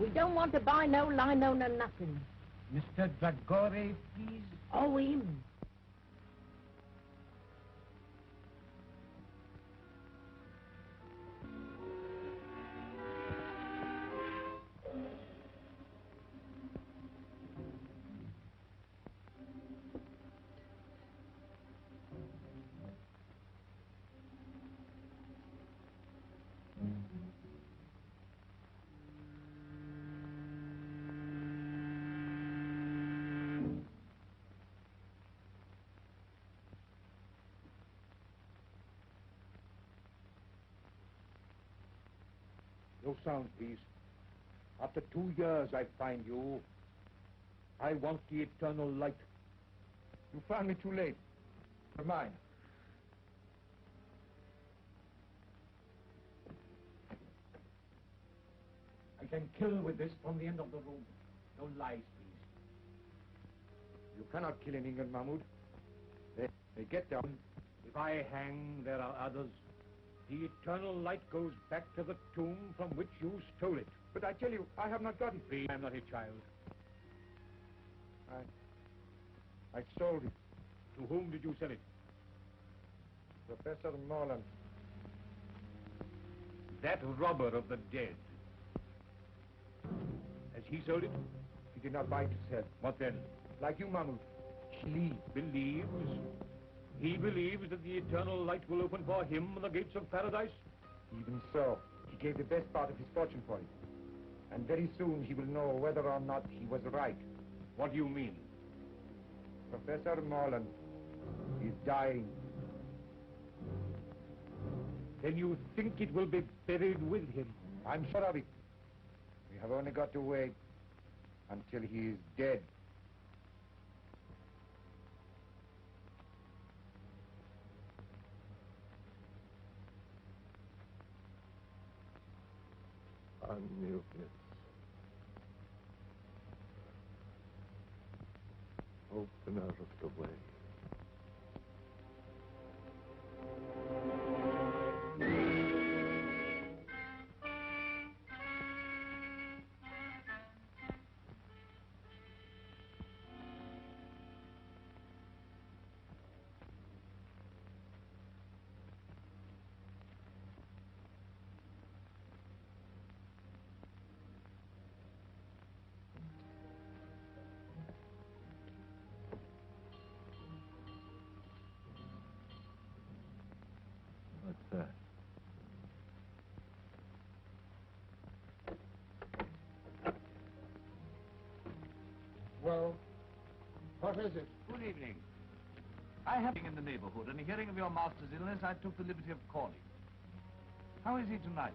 We don't want to buy no lino, no nothing. Mr. Dragore, please. Oh, him. No sound, please. After 2 years I find you. I want the eternal light. You found me too late. For mine. I can kill with this from the end of the room. No lies, please. You cannot kill in England, Mahmoud. They get down. If I hang, there are others. The eternal light goes back to the tomb from which you stole it. But I tell you, I have not got it. Please, I am not a child. I sold it. To whom did you sell it? Professor Morlant. That robber of the dead. Has he sold it? He did not buy it to sell. What then? Like you, Mahmoud. He believes. He believes that the eternal light will open for him the gates of paradise? Even so, he gave the best part of his fortune for it. And very soon he will know whether or not he was right. What do you mean? Professor Morland is dying. Then you think it will be buried with him? I'm sure of it. We have only got to wait until he is dead. Anubis. Opener of the way. What's that? Well, what is it? Good evening. I have been in the neighborhood, and hearing of your master's illness, I took the liberty of calling. How is he tonight?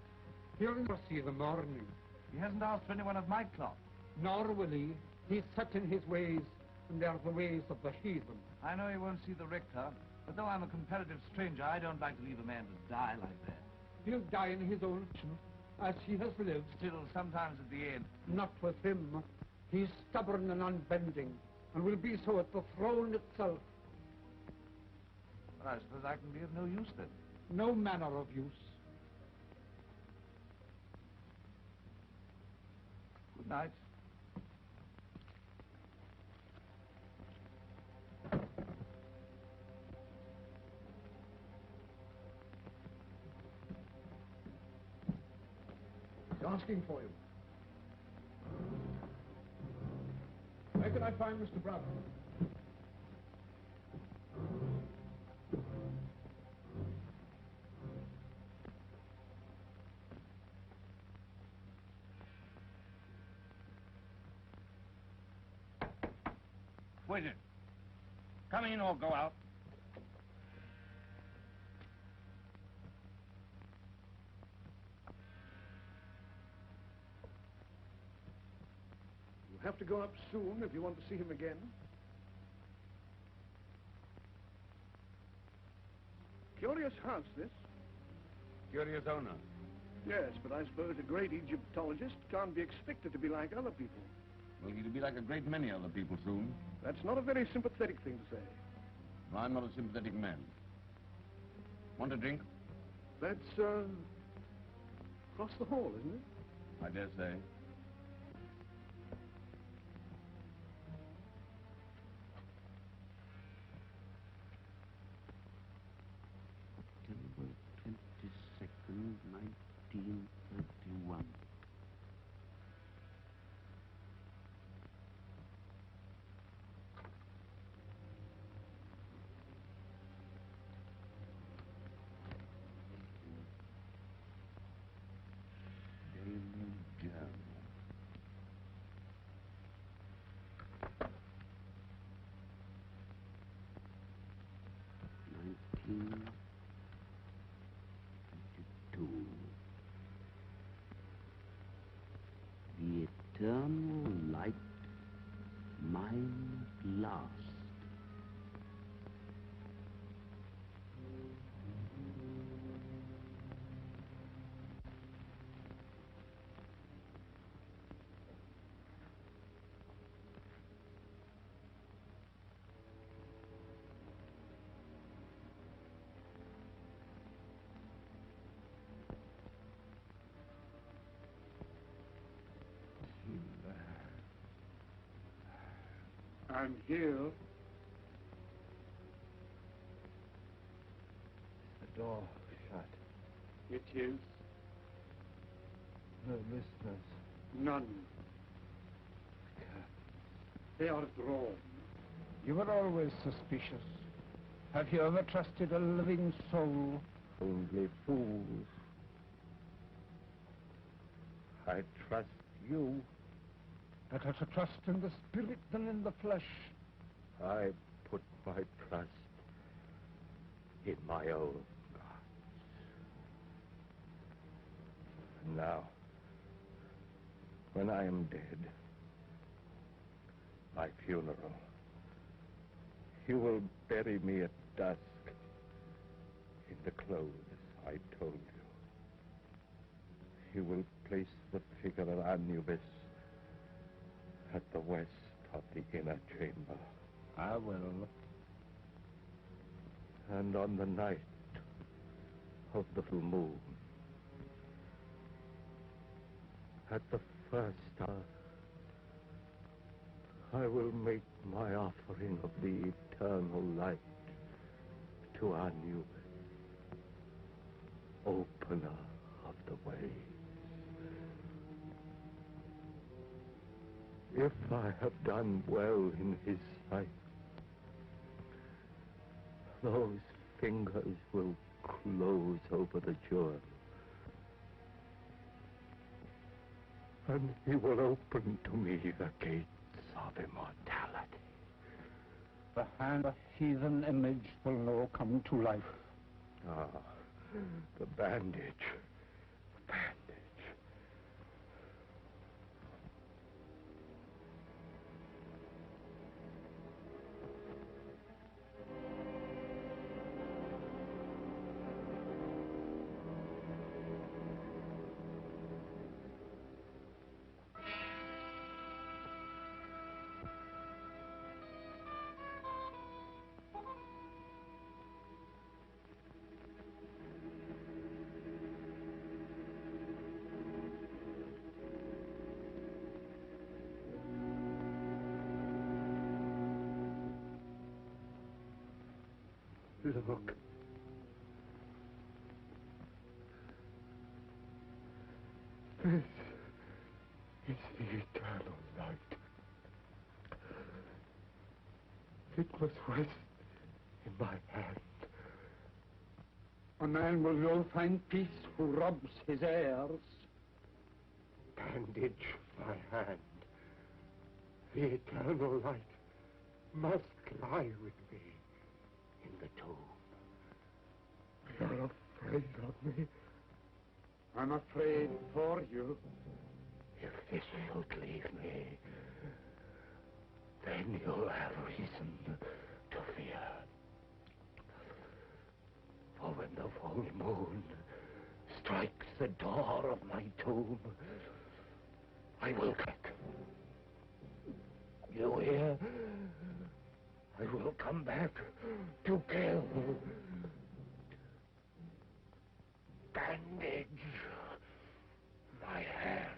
He'll not see the morning. He hasn't asked for anyone of my cloth. Nor will he. He's set in his ways, and they're the ways of the heathen. I know he won't see the rector, but though I'm a comparative stranger, I don't like to leave a man to die like that. He'll die in his own fashion, as he has lived. Still, sometimes at the end. Not with him. He's stubborn and unbending, and will be so at the throne itself. Well, I suppose I can be of no use then. No manner of use. Good night. He's asking for you. Where can I find Mr. Brown? Who is it? Come in or go out. You'll have to go up soon if you want to see him again. Curious house, this. Curious owner. Yes, but I suppose a great Egyptologist can't be expected to be like other people. Well, he'll be like a great many other people soon. That's not a very sympathetic thing to say. Well, I'm not a sympathetic man. Want a drink? That's, across the hall, isn't it? I dare say. eternal light, mine at last. And here, The door shut. it is No listeners. none. They are drawn. You were always suspicious. Have you ever trusted a living soul? Only fools. I trust you. Better to trust in the spirit than in the flesh. I put my trust in my own gods. And now, when I am dead, my funeral, you will bury me at dusk in the clothes I told you. You will place the figure of Anubis at the west of the inner chamber. I will. And on the night of the full moon, at the first hour, I will make my offering of the eternal light to Anubis, opener of the ways. If I have done well in his sight, those fingers will close over the jewel, and he will open to me the gates of immortality. The hand of heathen image will now come to life. Ah, the bandage. The bandage. Look. This is the eternal light. It was rest in my hand. A man will now find peace who robs his heirs. Bandage my hand. The eternal light must lie with me in the tomb. You're afraid of me? I'm afraid for you. If this should leave me, then you'll have reason to fear. For when the full moon strikes the door of my tomb, I will crack. You hear? I will come back to kill. Bandage my hand.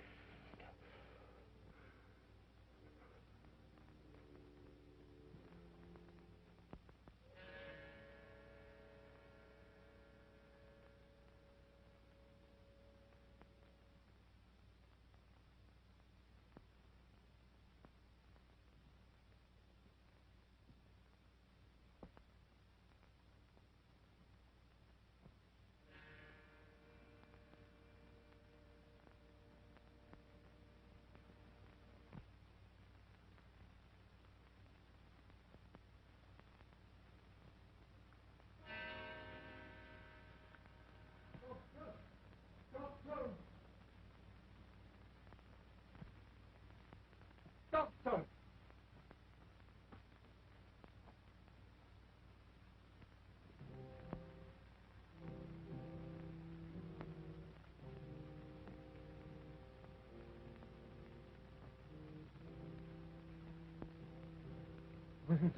No.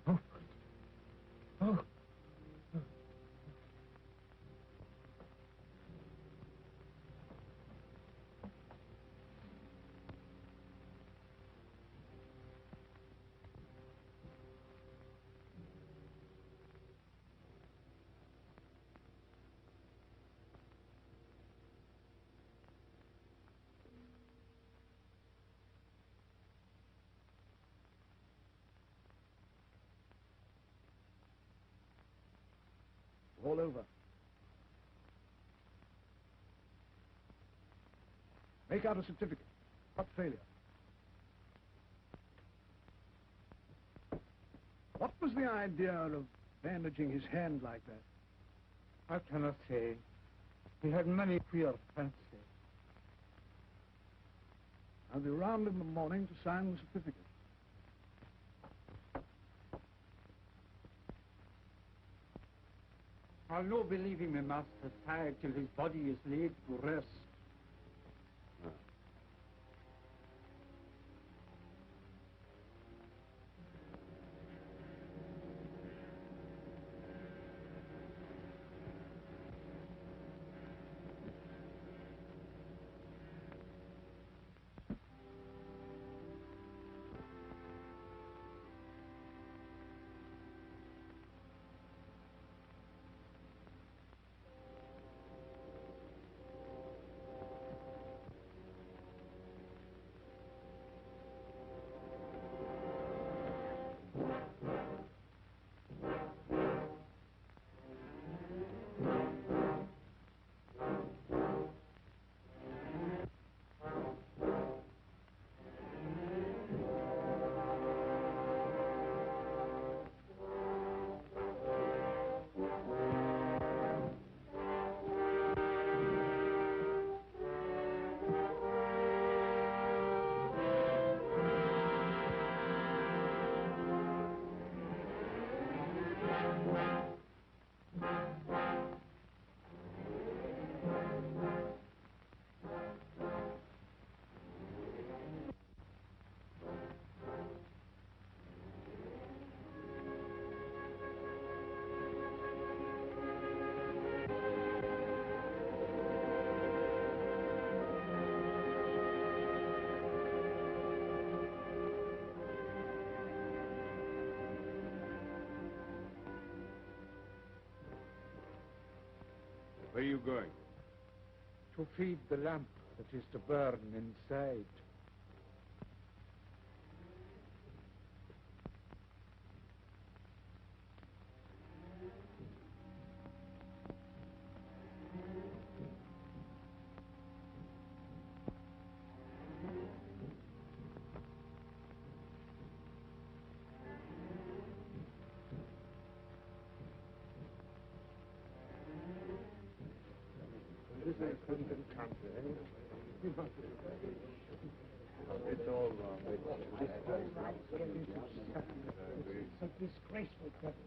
Oh. Oh. All over. Make out a certificate. What failure? What was the idea of bandaging his hand like that? I cannot say. He had many queer fancies. I'll be round in the morning to sign the certificate. I'll no be leaving my master's side till his body is laid to rest. Where are you going? To feed the lamp that is to burn inside. It's all wrong. It's a disgraceful trouble.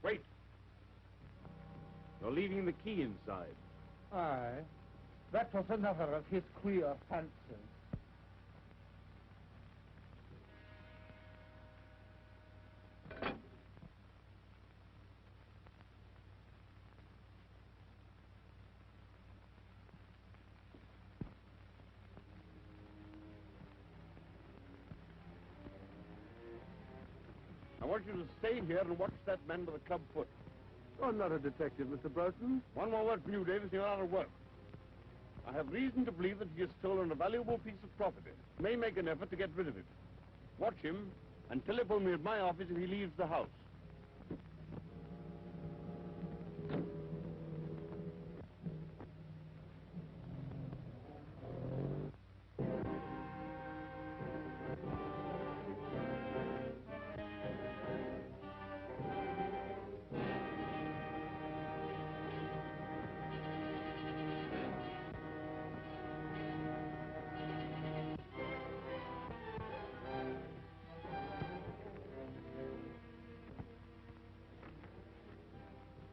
Wait! You're leaving the key inside. Aye. That was another of his queer fancies. I want you to stay here and watch that man with the club foot. I'm not a detective, Mr. Parson. One more word from you, Davis, and you're out of work. I have reason to believe that he has stolen a valuable piece of property. He may make an effort to get rid of it. Watch him and telephone me at my office if he leaves the house.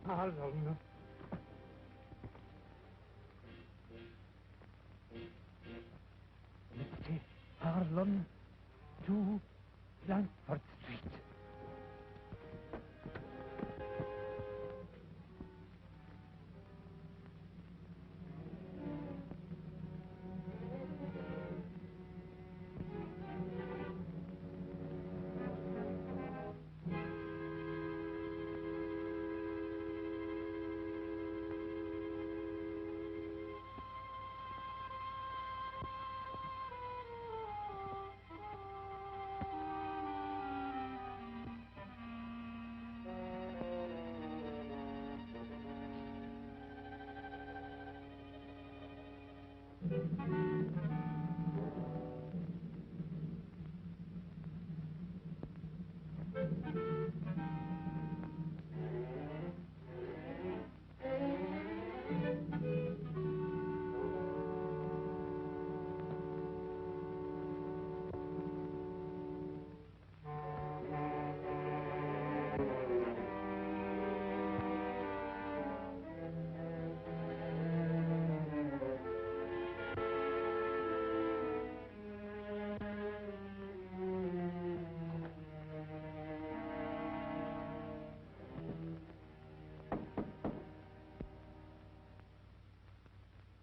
Harlan. Mr. Harlan to Langford Street.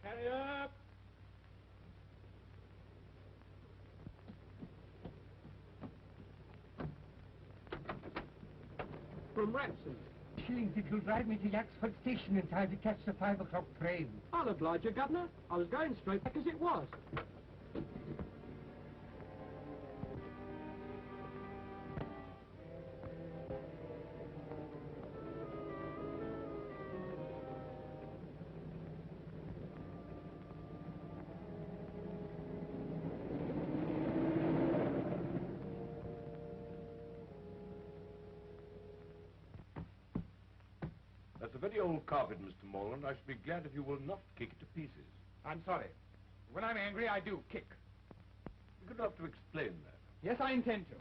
Carry up! From Richardson. Shillings, it will drive me to Yaxford Station in time to catch the 5 o'clock train. I'll oblige you, Governor. I was going straight back as it was. That's a very old carpet, Mr. Morland. I should be glad if you will not kick it to pieces. I'm sorry. When I'm angry, I do kick. You're good enough to explain that. Yes, I intend to.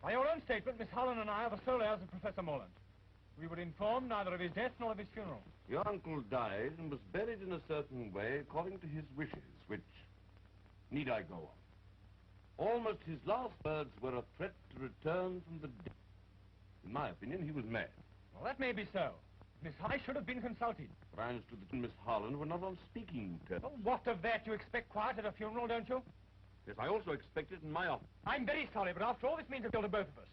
By your own statement, Miss Holland and I are the sole heirs of Professor Morland. We were informed neither of his death nor of his funeral. Your uncle died and was buried in a certain way according to his wishes, which need I go on. Almost his last words were a threat to return from the dead. In my opinion, he was mad. Well, that may be so. Miss Holland should have been consulted. But I understood that Miss Holland were not on speaking terms. Well, what of that? You expect quiet at a funeral, don't you? Yes, I also expect it in my office. I'm very sorry, but after all, this means a bill to both of us.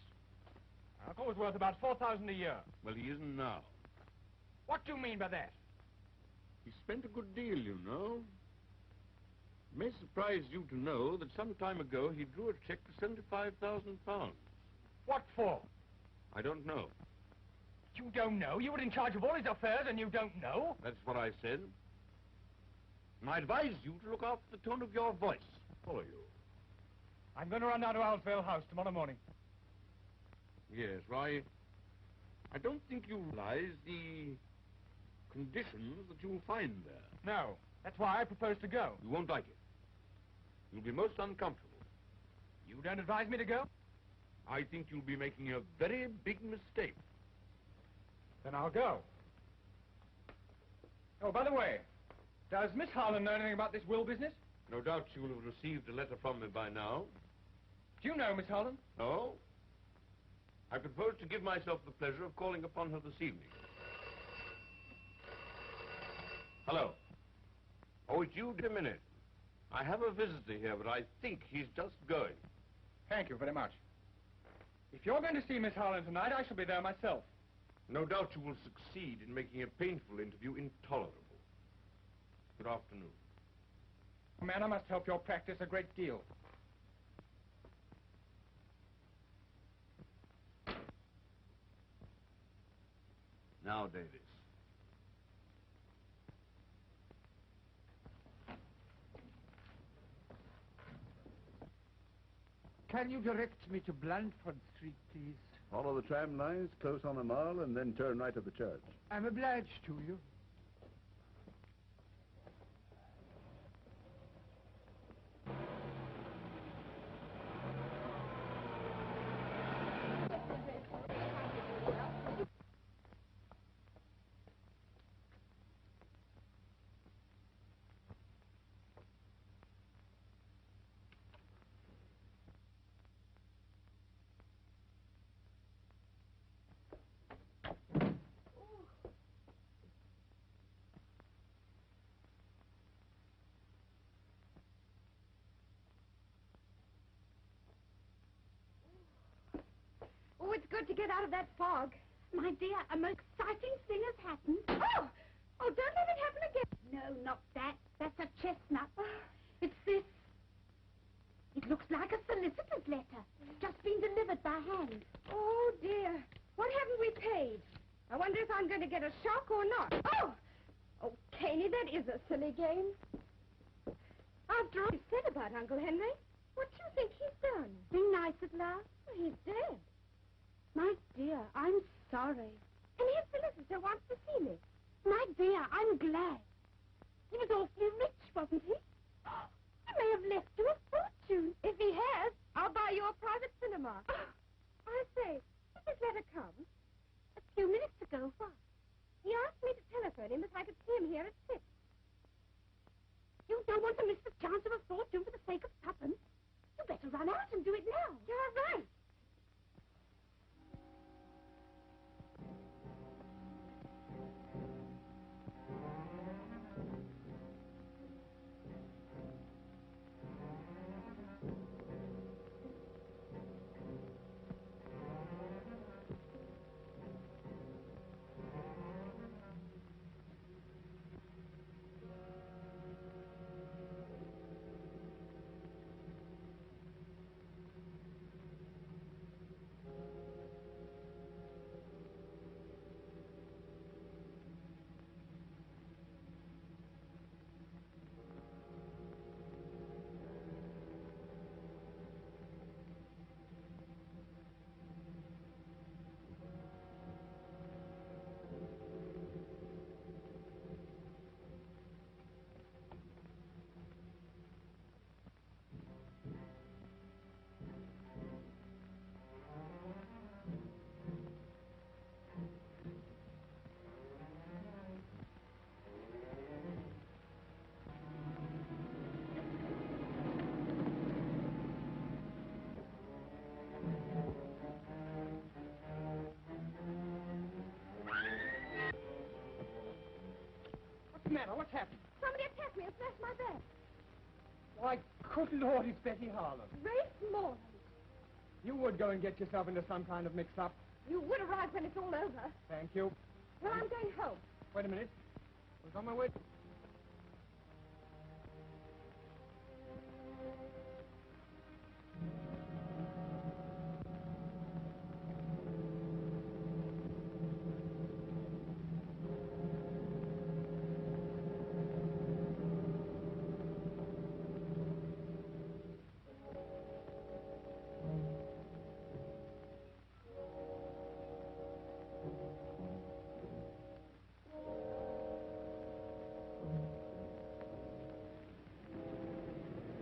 Our uncle was worth about $4,000 a year. Well, he isn't now. What do you mean by that? He spent a good deal, you know. It may surprise you to know that some time ago he drew a check for £75,000. What for? I don't know. You don't know? You were in charge of all his affairs and you don't know? That's what I said. And I advise you to look after the tone of your voice. Follow you. I'm going to run down to Owlsvale House tomorrow morning. Yes, well, I don't think you realize the conditions that you'll find there. No. That's why I propose to go. You won't like it. You'll be most uncomfortable. You don't advise me to go? I think you'll be making a very big mistake. Then I'll go. Oh, by the way, does Miss Harlan know anything about this will business? No doubt she will have received a letter from me by now. Do you know Miss Harlan? No? I propose to give myself the pleasure of calling upon her this evening. Hello. Oh, it's you, a minute. I have a visitor here, but I think he's just going. Thank you very much. If you're going to see Miss Harlan tonight, I shall be there myself. No doubt you will succeed in making a painful interview intolerable. Good afternoon. Manor must help your practice a great deal. Now, Davis. Can you direct me to Blandford Street, please? Follow the tram lines, close on a mile, and then turn right at the church. I'm obliged to you. Oh, it's good to get out of that fog. My dear, a most exciting thing has happened. Oh! Oh, don't let it happen again. No, not that. That's a chestnut. It's this. It looks like a solicitor's letter. Just been delivered by hand. Oh, dear. What haven't we paid? I wonder if I'm going to get a shock or not. Oh! Oh, Caney, that is a silly game. After all you said about Uncle Henry, what do you think he's done? Being nice at last? He's dead. My dear, I'm sorry. And his solicitor wants to see me. My dear, I'm glad. He was awfully rich, wasn't he? He may have left you a fortune. If he has, I'll buy you a private cinema. I say, did this letter come? A few minutes ago, what? He asked me to telephone him if I could see him here at 6. You don't want to miss the chance of a fortune for the sake of tuppence. You better run out and do it now. You're right. What's happened? Somebody attacked me and smashed my bag. Why, good Lord, it's Betty Harlan. Grace Morland. You would go and get yourself into some kind of mix-up. You would arrive when it's all over. Thank you. Well, I'm going home. Wait a minute. I was on my way.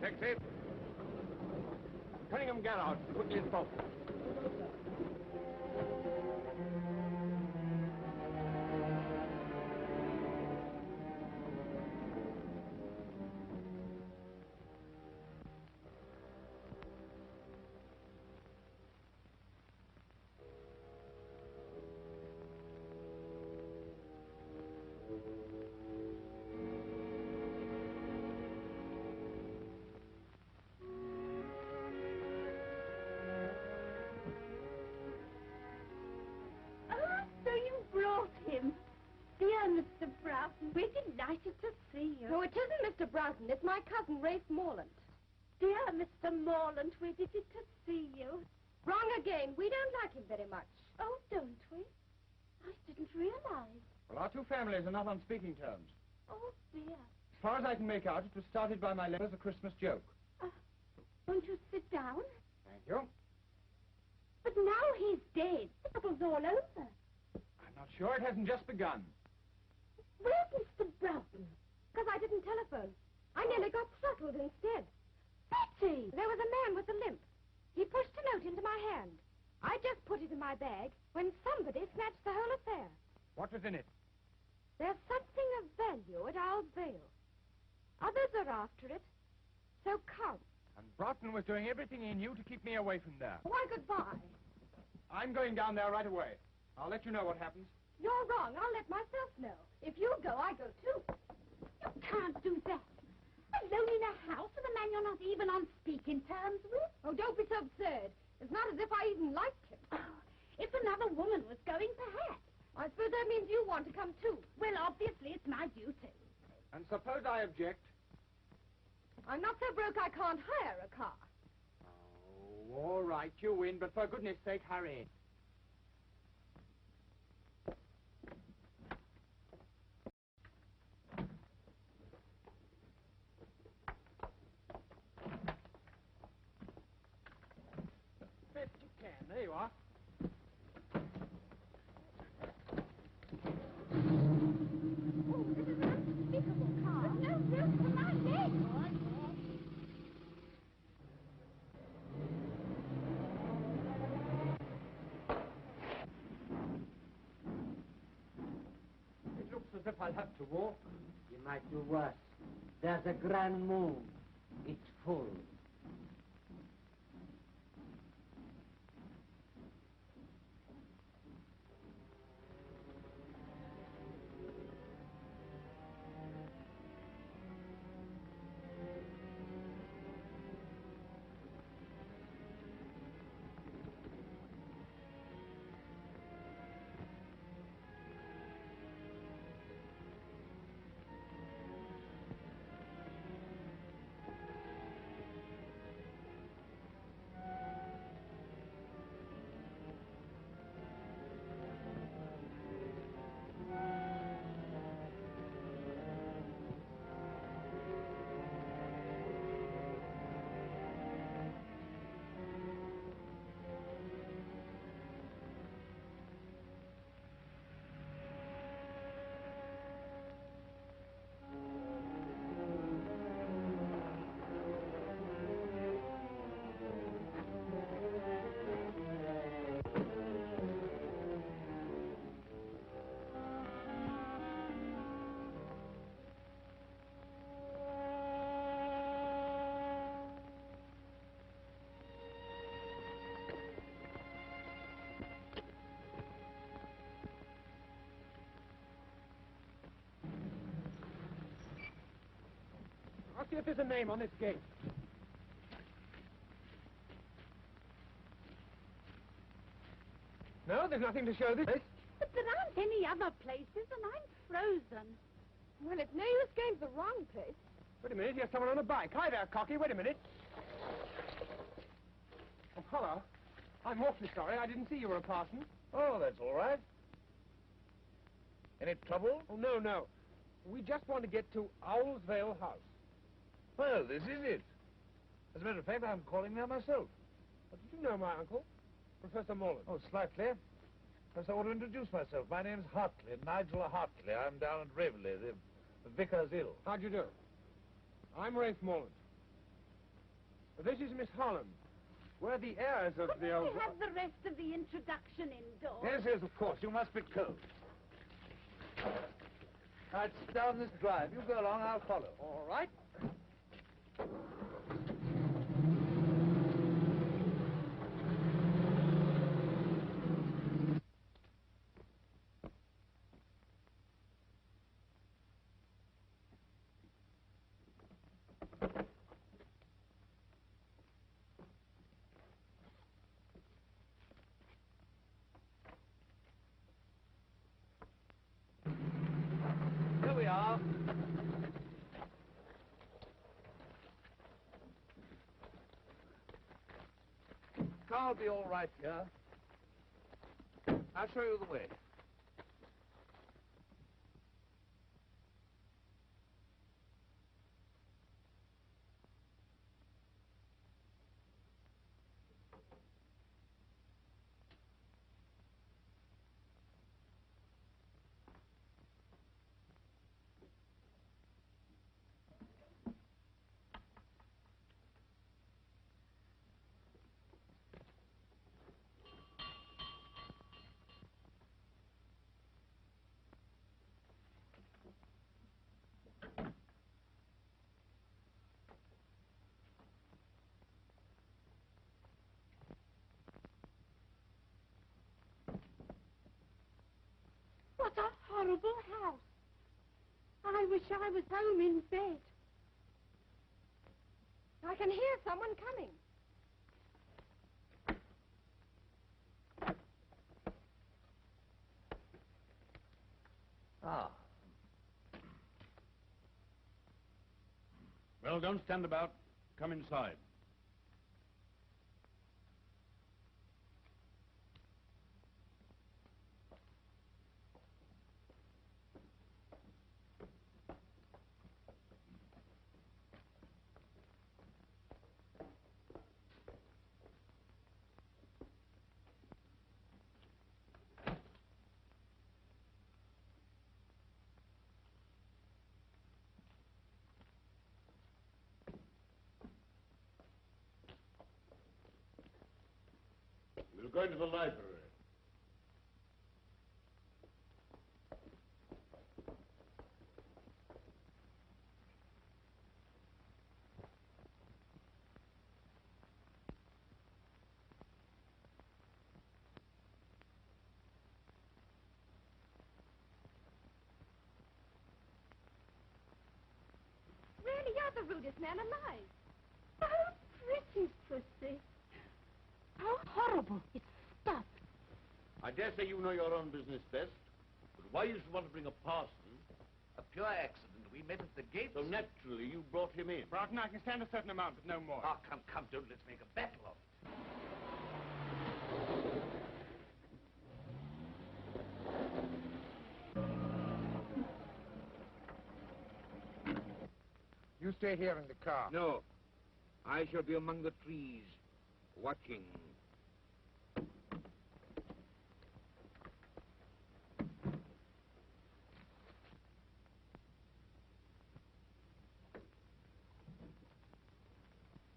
Taxi. Cunningham Garage, quickly as possible. Mr. Broughton. It's my cousin, Rafe Morlant. Dear Mr. Morlant, we're delighted to see you. Wrong again. We don't like him very much. Oh, don't we? I didn't realize. Well, our two families are not on speaking terms. Oh, dear. As far as I can make out, it was started by my letter as a Christmas joke. Won't you sit down? Thank you. But now he's dead. The trouble's all over. I'm not sure. It hasn't just begun. Where's Mr. Broughton? Because I didn't telephone. I nearly got throttled instead. Betsy! There was a man with a limp. He pushed a note into my hand. I just put it in my bag when somebody snatched the whole affair. What was in it? There's something of value at Owl's Vale. Others are after it. So come. And Broughton was doing everything he knew to keep me away from there. Why, goodbye. I'm going down there right away. I'll let you know what happens. You're wrong. I'll let myself know. If you go, I go too. You can't do that. Alone in a house with a man you're not even on speaking terms with? Oh, don't be so absurd. It's not as if I even liked him. Oh, if another woman was going, perhaps. I suppose that means you want to come too. Well, obviously, it's my duty. And suppose I object? I'm not so broke I can't hire a car. Oh, all right, you win, but for goodness sake, hurry. Best you can. There you are. Oh, this is an unspeakable car. There's no room for my leg. It looks as if I'll have to walk. You might do worse. There's a grand moon. It's full. I'll see if there's a name on this gate. No, there's nothing to show this. But there aren't any other places, and I'm frozen. Well, it's no use going to the wrong place. Wait a minute, here's someone on a bike. Hi there, Cocky, wait a minute. Oh, hello. I'm awfully sorry, I didn't see you were a parson. Oh, that's all right. Any trouble? Oh, no. We just want to get to Owl's Vale House. Well, this is it. As a matter of fact, I'm calling there myself. But did you know my uncle, Professor Morland? Oh, slightly. First, I want to introduce myself. My name's Hartley, Nigel Hartley. I'm down at Raveley. The vicar's ill. How'd you do? I'm Rafe Morland. This is Miss Holland. We're the heirs of the old... Couldn't we have the rest of the introduction indoors? Yes, of course. You must be cold. Now, it's down this drive. You go along, I'll follow. All right. Here we are. car will be all right here. I'll show you the way. What a horrible house. I wish I was home in bed. I can hear someone coming. Ah. Well, don't stand about. Come inside. We'll go into the library. Really, you're the rudest man alive. Oh, pretty pussy. How horrible. It's stuff. I dare say you know your own business best. But why you should want to bring a parson? A pure accident. We met at the gate. So naturally you brought him in. Broughton, I can stand a certain amount, but no more. Oh, come, don't let's make a battle of it. You stay here in the car. No. I shall be among the trees, watching.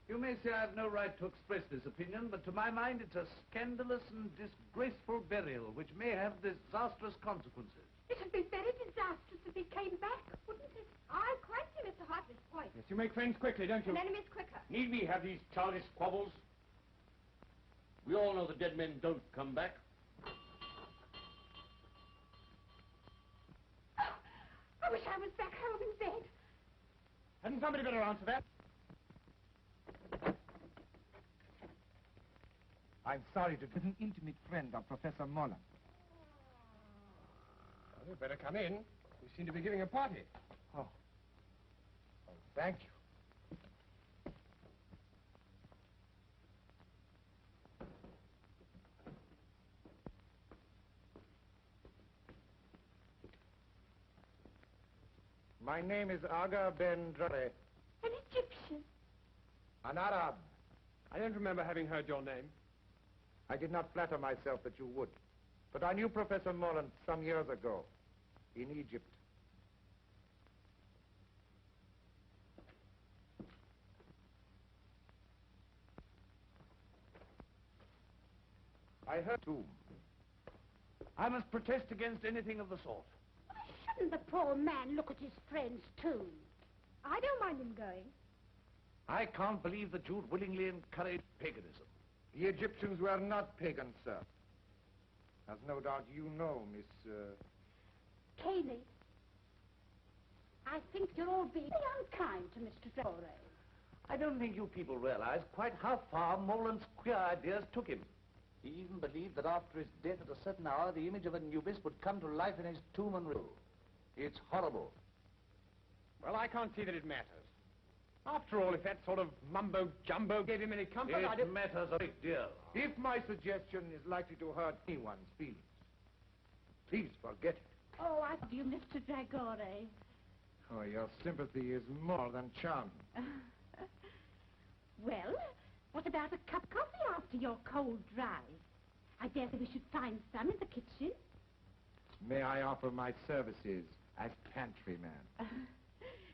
You may say I have no right to express this opinion, but to my mind it's a scandalous and disgraceful burial which may have disastrous consequences. It would be very disastrous if he came back, wouldn't it? I quite see Mr. Hardwicke's point. Yes, you make friends quickly, don't you? And enemies quicker. Need we have these childish squabbles? We all know the dead men don't come back. Oh, I wish I was back home in bed. Hadn't somebody better answer that? I'm sorry to be an intimate friend of Professor Morlant. Well, you'd better come in. We seem to be giving a party. Oh, thank you. My name is Aga Ben Dre. An Egyptian. An Arab. I don't remember having heard your name. I did not flatter myself that you would. But I knew Professor Morlant some years ago in Egypt. I heard too. I must protest against anything of the sort. Shouldn't the poor man look at his friends, too? I don't mind him going. I can't believe that you'd willingly encourage paganism. The Egyptians were not pagans, sir. As no doubt you know, Miss... Caney, I think you're all being unkind to Mr. Dore. I don't think you people realize quite how far Morland's queer ideas took him. He even believed that after his death at a certain hour, the image of Anubis would come to life in his tomb and rule. It's horrible. Well, I can't see that it matters. After all, if that sort of mumbo-jumbo gave him any comfort, It matters a great deal. If my suggestion is likely to hurt anyone's feelings, please forget it. Oh, I love you, Mr. Dragore. Oh, your sympathy is more than charming. Well, what about a cup of coffee after your cold drive? I dare say we should find some in the kitchen. May I offer my services as pantryman?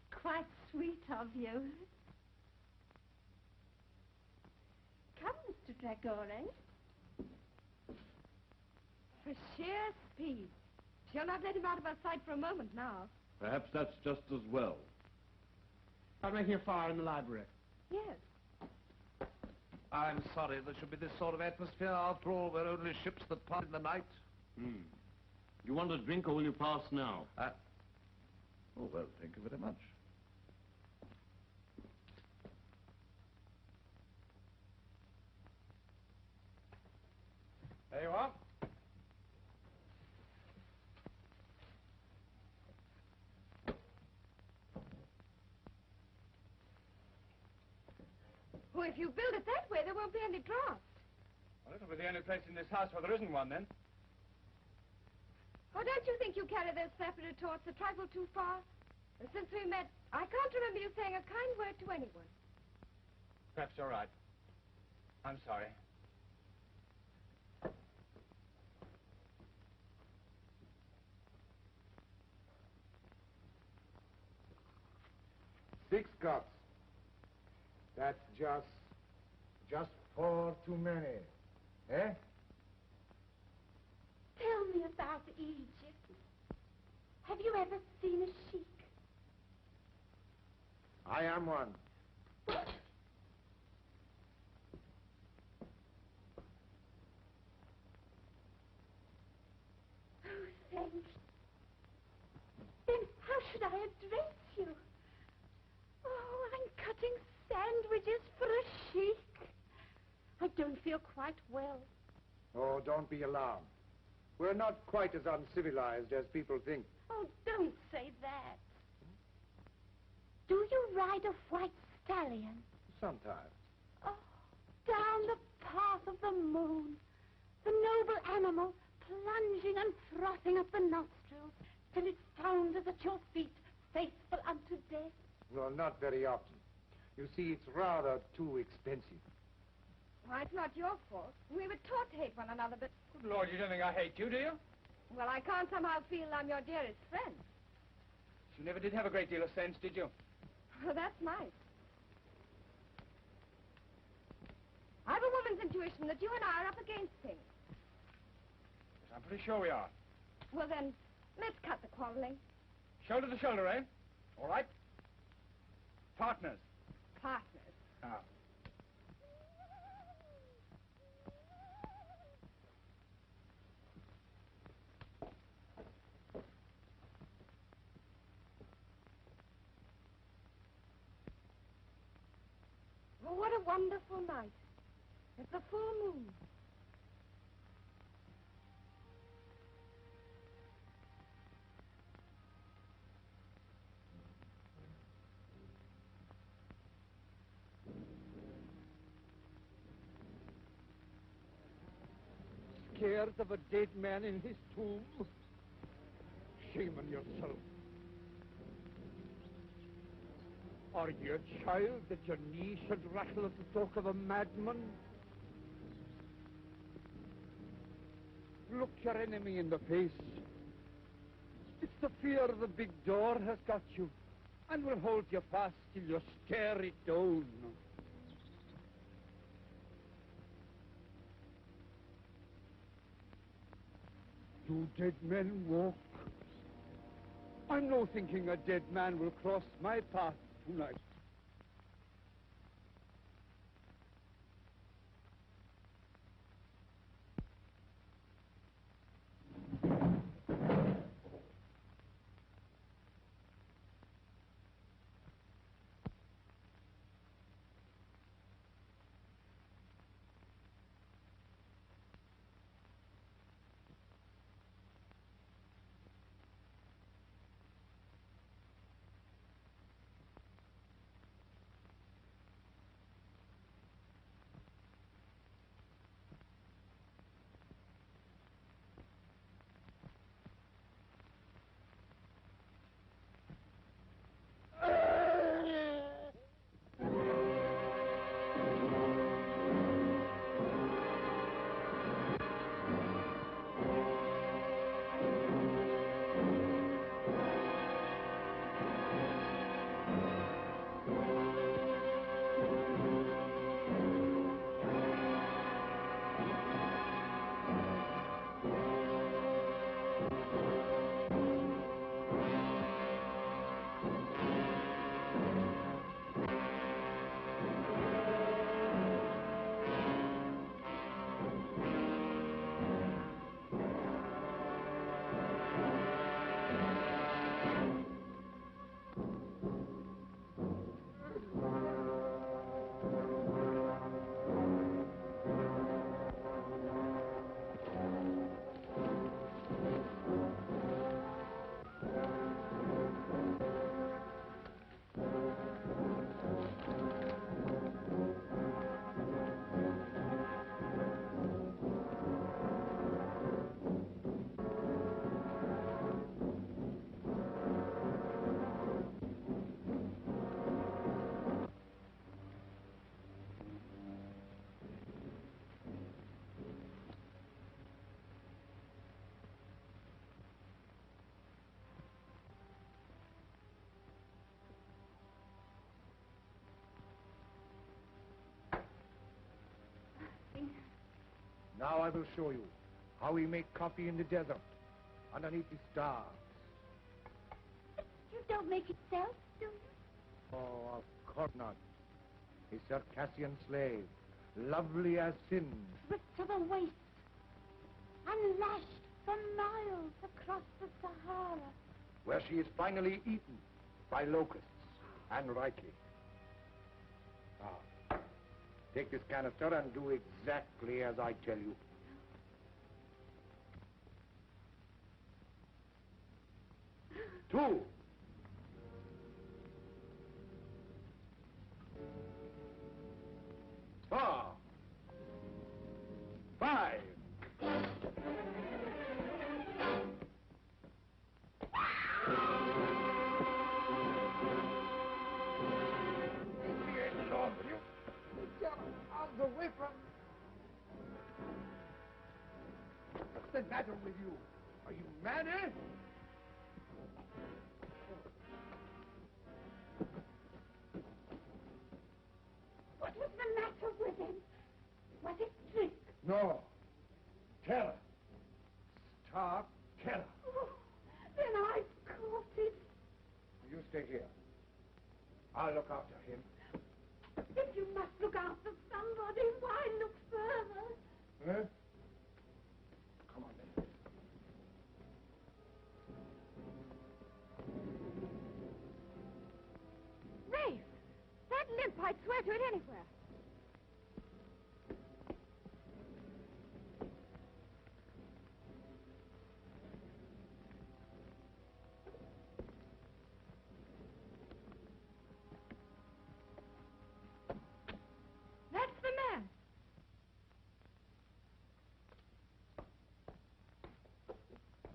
Quite sweet of you. Come, Mr. Dragore. For sheer speed. She'll not let him out of our sight for a moment now. Perhaps that's just as well. I'm making a fire in the library. Yes. I'm sorry there should be this sort of atmosphere. After all, we're only ships that pass in the night. You want a drink, or will you pass now? Oh, well, thank you very much. There you are. Well, if you build it that way, there won't be any draft. Well, it'll be the only place in this house where there isn't one, then. Oh, don't you think you carry those flapper retorts a trifle too far? And since we met, I can't remember you saying a kind word to anyone. Perhaps you're right. I'm sorry. Six cups. That's just 4 too many. Eh? Tell me about Egypt. Have you ever seen a sheik? I am one. What? Oh, thanks. Then how should I address you? Oh, I'm cutting sandwiches for a sheik. I don't feel quite well. Oh, don't be alarmed. We're not quite as uncivilized as people think. Oh, don't say that. Do you ride a white stallion? Sometimes. Oh, down the path of the moon, the noble animal plunging and frothing up the nostrils till it founders at your feet, faithful unto death. Well, not very often. You see, it's rather too expensive. Why, it's not your fault. We were taught to hate one another, but... Good Lord, you don't think I hate you, do you? Well, I can't somehow feel I'm your dearest friend. You never did have a great deal of sense, did you? Well, that's nice. I've a woman's intuition that you and I are up against things. Yes, I'm pretty sure we are. Well, then, let's cut the quarreling. Shoulder to shoulder, eh? All right. Partners. Partners. Ah. Oh, what a wonderful night. It's a full moon. Scared of a dead man in his tomb? Shame on yourself. Are you a child that your knee should rattle at the talk of a madman? Look your enemy in the face. It's the fear of the big door has got you, and will hold you fast till you stare it down. Do dead men walk? I'm no thinking a dead man will cross my path tonight. Now I will show you how we make coffee in the desert, underneath the stars. You don't make it yourself, do you? Oh, of course not. A Circassian slave, lovely as sin. Stripped to the waist and lashed for miles across the Sahara. Where she is finally eaten by locusts, and rightly. Now, take this canister and do exactly as I tell you. Two. 4. 5. The way from... What's the matter with you? Are you mad, eh? What was the matter with him? Was it drink? No. Terror. Stark terror. Oh, then I've caught it. You stay here. I'll look after him. If you must look after somebody, why look further? Eh? Come on, then. Rafe, that limp, I'd swear to it anywhere. That's the man.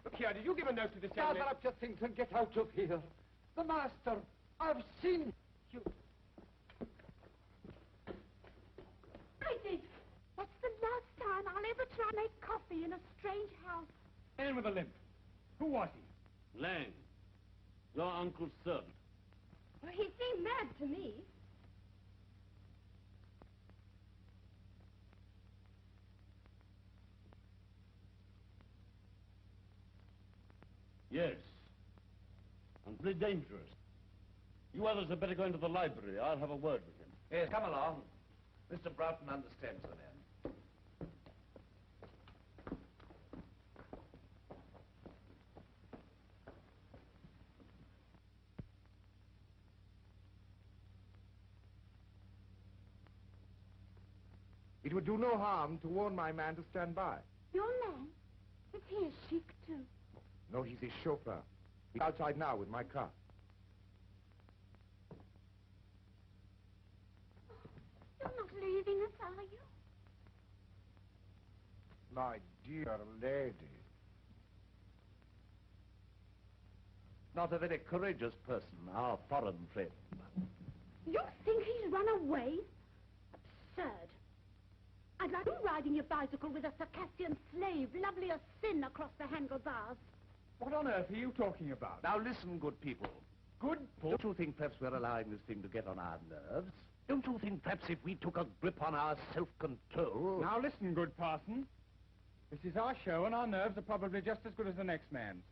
Look here, did you give a note to this young Gather man? up your things and get out of here. The master, I've seen you. I did. That's the last time I'll ever try to make coffee in a strange house. Man with a limp. Who was he? Laing, your uncle's servant. Well, he seemed mad to me. Yes. And pretty dangerous. You others had better go into the library. I'll have a word with him. Yes, come along. Mr. Broughton understands the man. It would do no harm to warn my man to stand by. Your man? Is he a sheik, too? No, he's a chauffeur. He's outside now with my car. You're not leaving us, are you? My dear lady. Not a very courageous person, our foreign friend. You think he's run away? Absurd. I'd like you riding your bicycle with a Circassian slave, lovely as sin, across the handlebars. What on earth are you talking about? Now listen, good people. Good Don't you think perhaps we're allowing this thing to get on our nerves? Don't you think perhaps if we took a grip on our self-control... Now listen, good parson. This is our show, and our nerves are probably just as good as the next man's.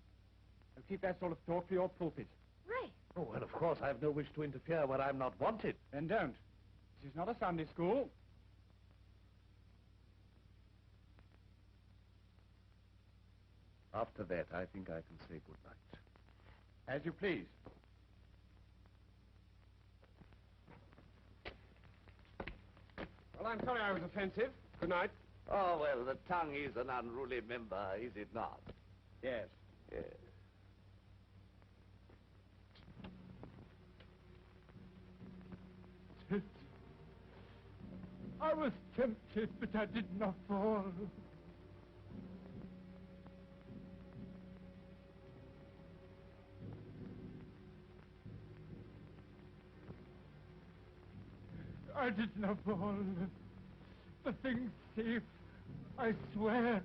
So keep that sort of talk for your pulpit. Ray. Oh, well, of course, I have no wish to interfere where I'm not wanted. Then don't. This is not a Sunday school. After that, I think I can say good night. As you please. Well, I'm sorry I was offensive. Good night. Oh, well, the tongue is an unruly member, is it not? Yes. Yes. I was tempted, but I did not fall. I did not fall. The thing's safe. I swear it.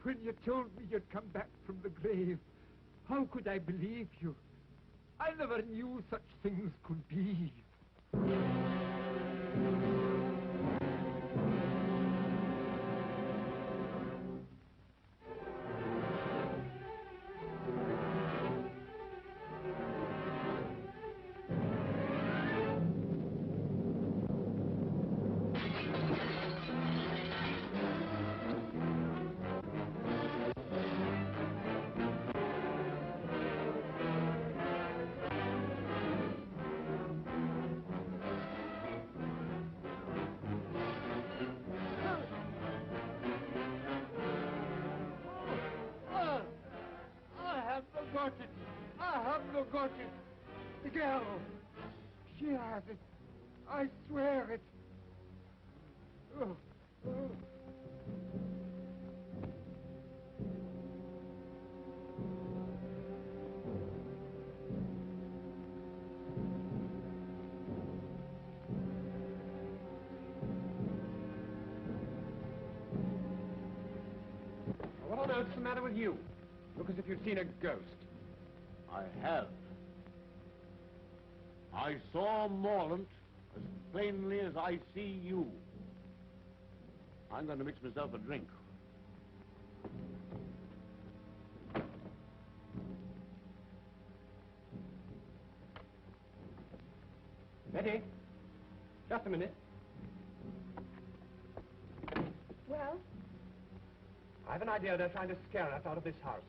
When you told me you'd come back from the grave, how could I believe you? I never knew such things could be. got it. I have no got it. The girl. She has it. I swear it. Oh, oh. What on earth's the matter with you? Look as if you'd seen a ghost. I have. I saw Morlant as plainly as I see you. I'm going to mix myself a drink. Betty, just a minute. Well? I have an idea they're trying to scare us out of this house.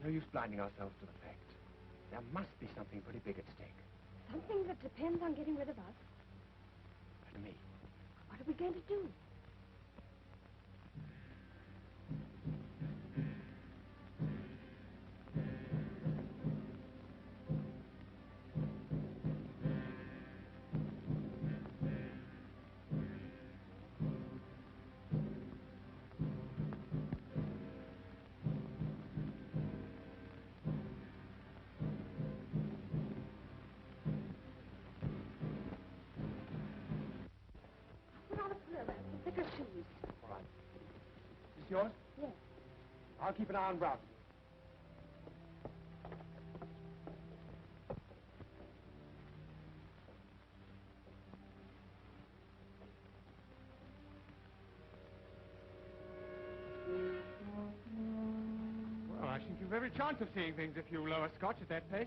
There's no use blinding ourselves to the fact. There must be something pretty big at stake. Something that depends on getting rid of us. And me. What are we going to do? Thicker shoes. All right. Is this yours? Yes. I'll keep an eye on Brown. Well, I think you've every chance of seeing things if you lower Scotch at that pace.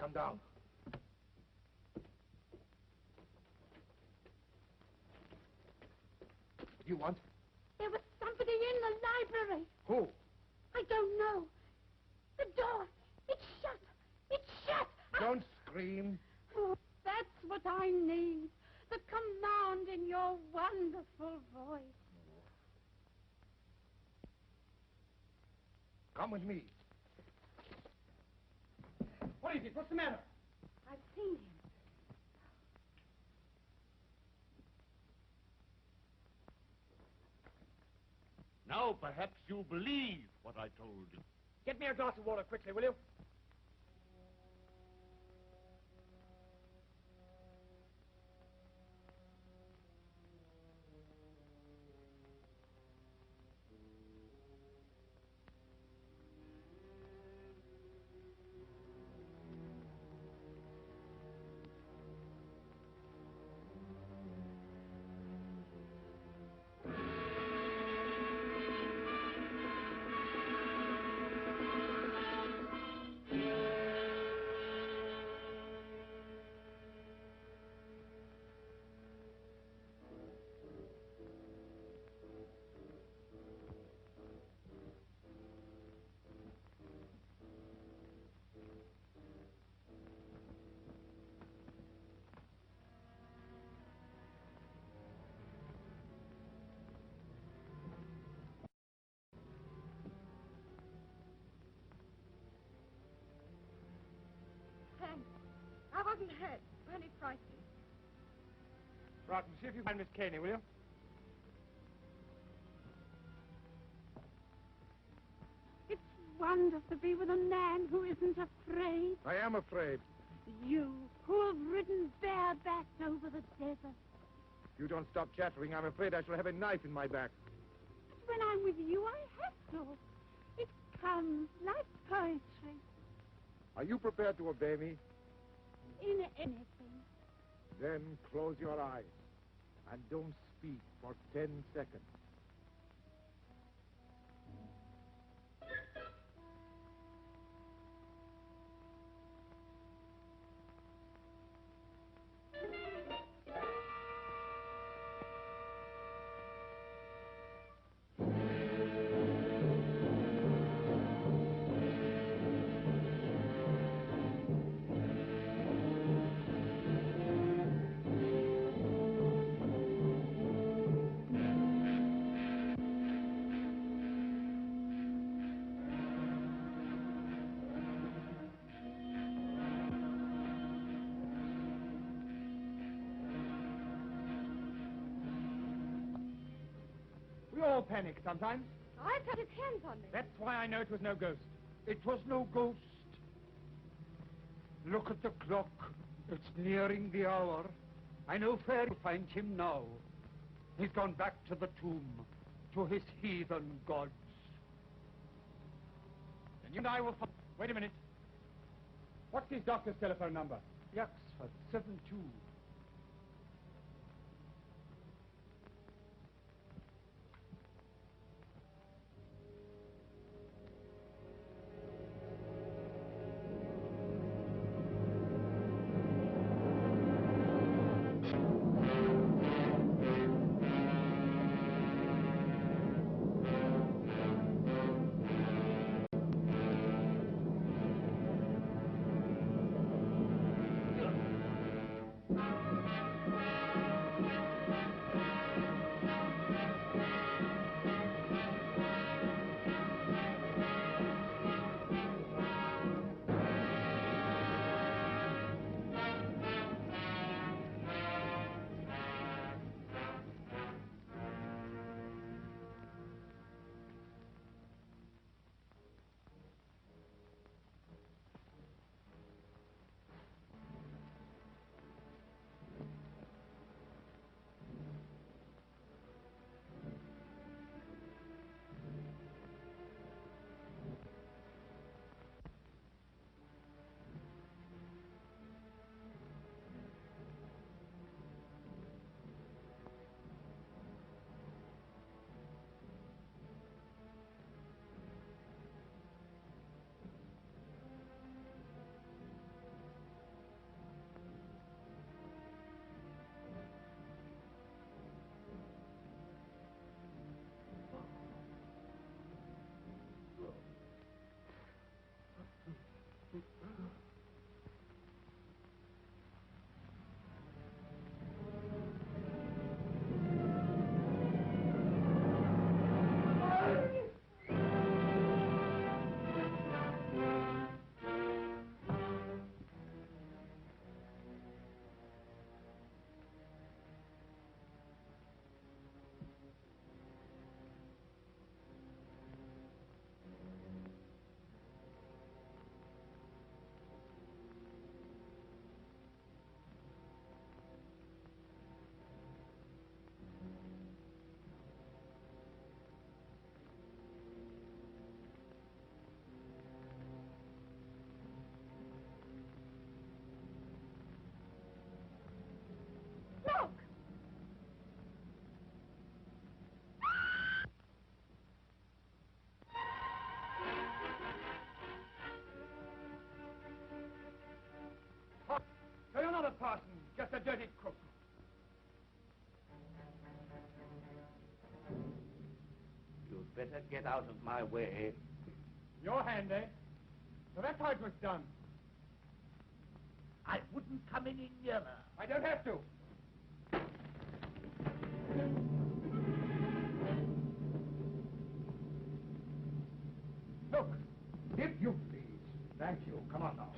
come down. What do you want? There was somebody in the library. Who? I don't know. The door. It's shut. It's shut. Don't scream. Oh, that's what I need. The command in your wonderful voice. Come with me. What is it? What's the matter? I've seen him. Now perhaps you believe what I told you. Get me a glass of water quickly, will you? Thanks. I wasn't hurt. Only frightened. Broughton, see if you find Miss Caney, will you? It's wonderful to be with a man who isn't afraid. I am afraid. You, who have ridden barebacked over the desert. If you don't stop chattering, I'm afraid I shall have a knife in my back. But when I'm with you, I have to. It comes like poetry. Are you prepared to obey me? In anything. Then close your eyes and don't speak for 10 seconds. We all panic sometimes. I put his hands on me. That's why I know it was no ghost. It was no ghost. Look at the clock. It's nearing the hour. I know where to find him now. He's gone back to the tomb, to his heathen gods. Then you and I will find... Wait a minute. What's his doctor's telephone number? Yaxford 72. dirty crook. You'd better get out of my way. Your hand, eh? So that's how it was done. I wouldn't come any nearer. I don't have to. Look, if you please. Thank you. Come on now.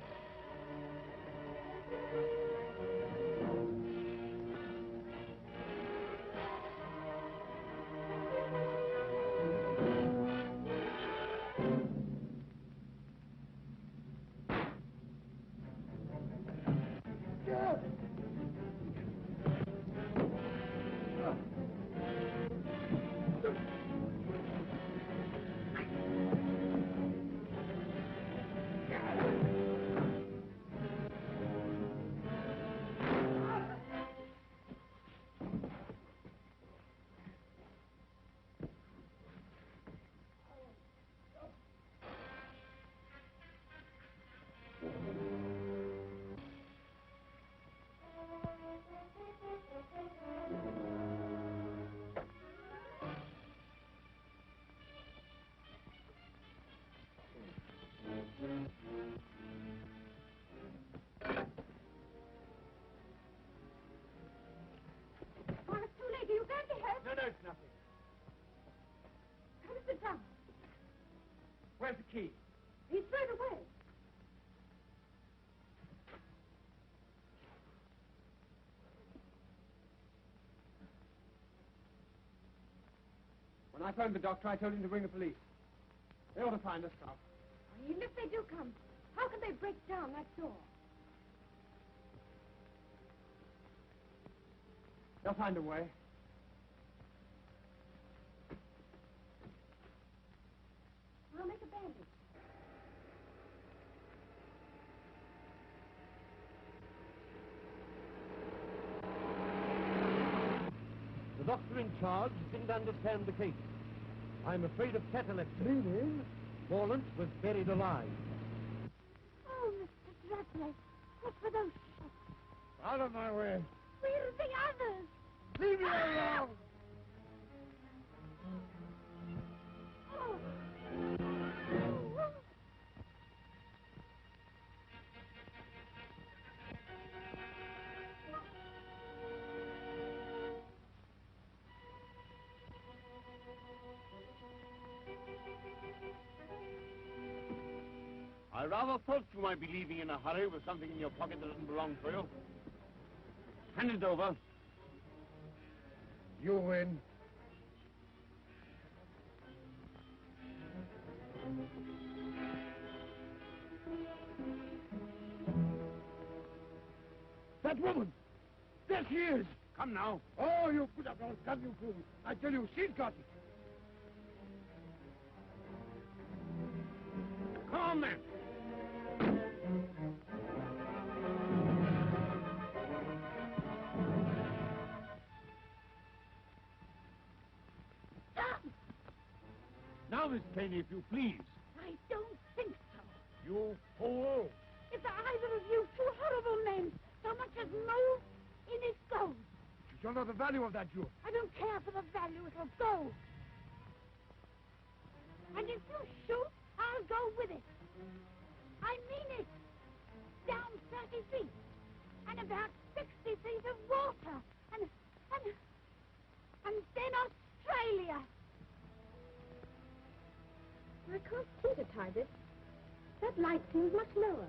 No, it's nothing. How is it done? Where's the key? He threw it away. When I phoned the doctor, I told him to bring the police. They ought to find us now. Even if they do come, how can they break down that door? They'll find a way. I'll make a bandage. The doctor in charge didn't understand the case. I'm afraid of catalepsy. Meaning? Morlant was buried alive. Oh, Mr. Dudley, what were those shots? Out of my way. Where are the others? Leave me alone! Oh. I rather thought you might be leaving in a hurry with something in your pocket that doesn't belong to you. Hand it over. You win. That woman! There she is! Come now. Oh, you put up your gun, you fool. I tell you, she's got it. Come on, then. Now, Miss Caney, if you please. I don't think so. You fool! If either of you two horrible men so much as move in it goes. You shall know the value of that jewel. I don't care for the value, it'll go. And if you shoot, I'll go with it. I mean it. Down 30 feet. And about 60 feet of water. And then Australia. I can't see the target. That light seems much lower.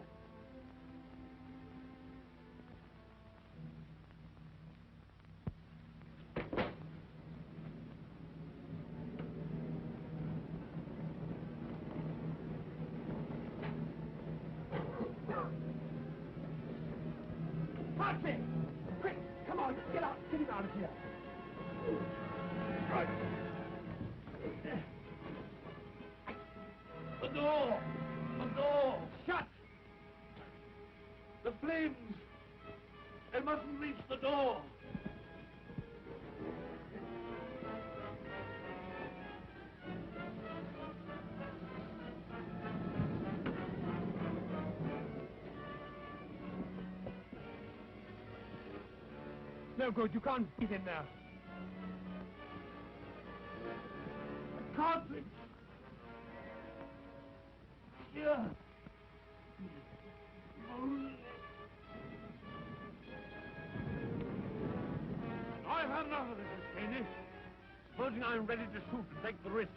Parson! Quick, come on, get out, get him out of here. Right. The door! The door! Shut! The flames! They mustn't reach the door! no good. You can't breathe in there. A cartridge. Here. I've had enough of this, Miss Caney. Supposing I'm ready to shoot and take the risk.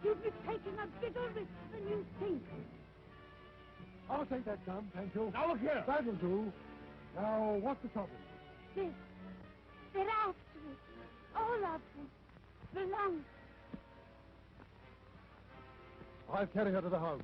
You'd be taking a bigger risk than you think. I'll take that gun, thank you. Now look here. That'll do. Now, what's the trouble? This. They're after it. All of them. Belongs. I'll carry her to the house.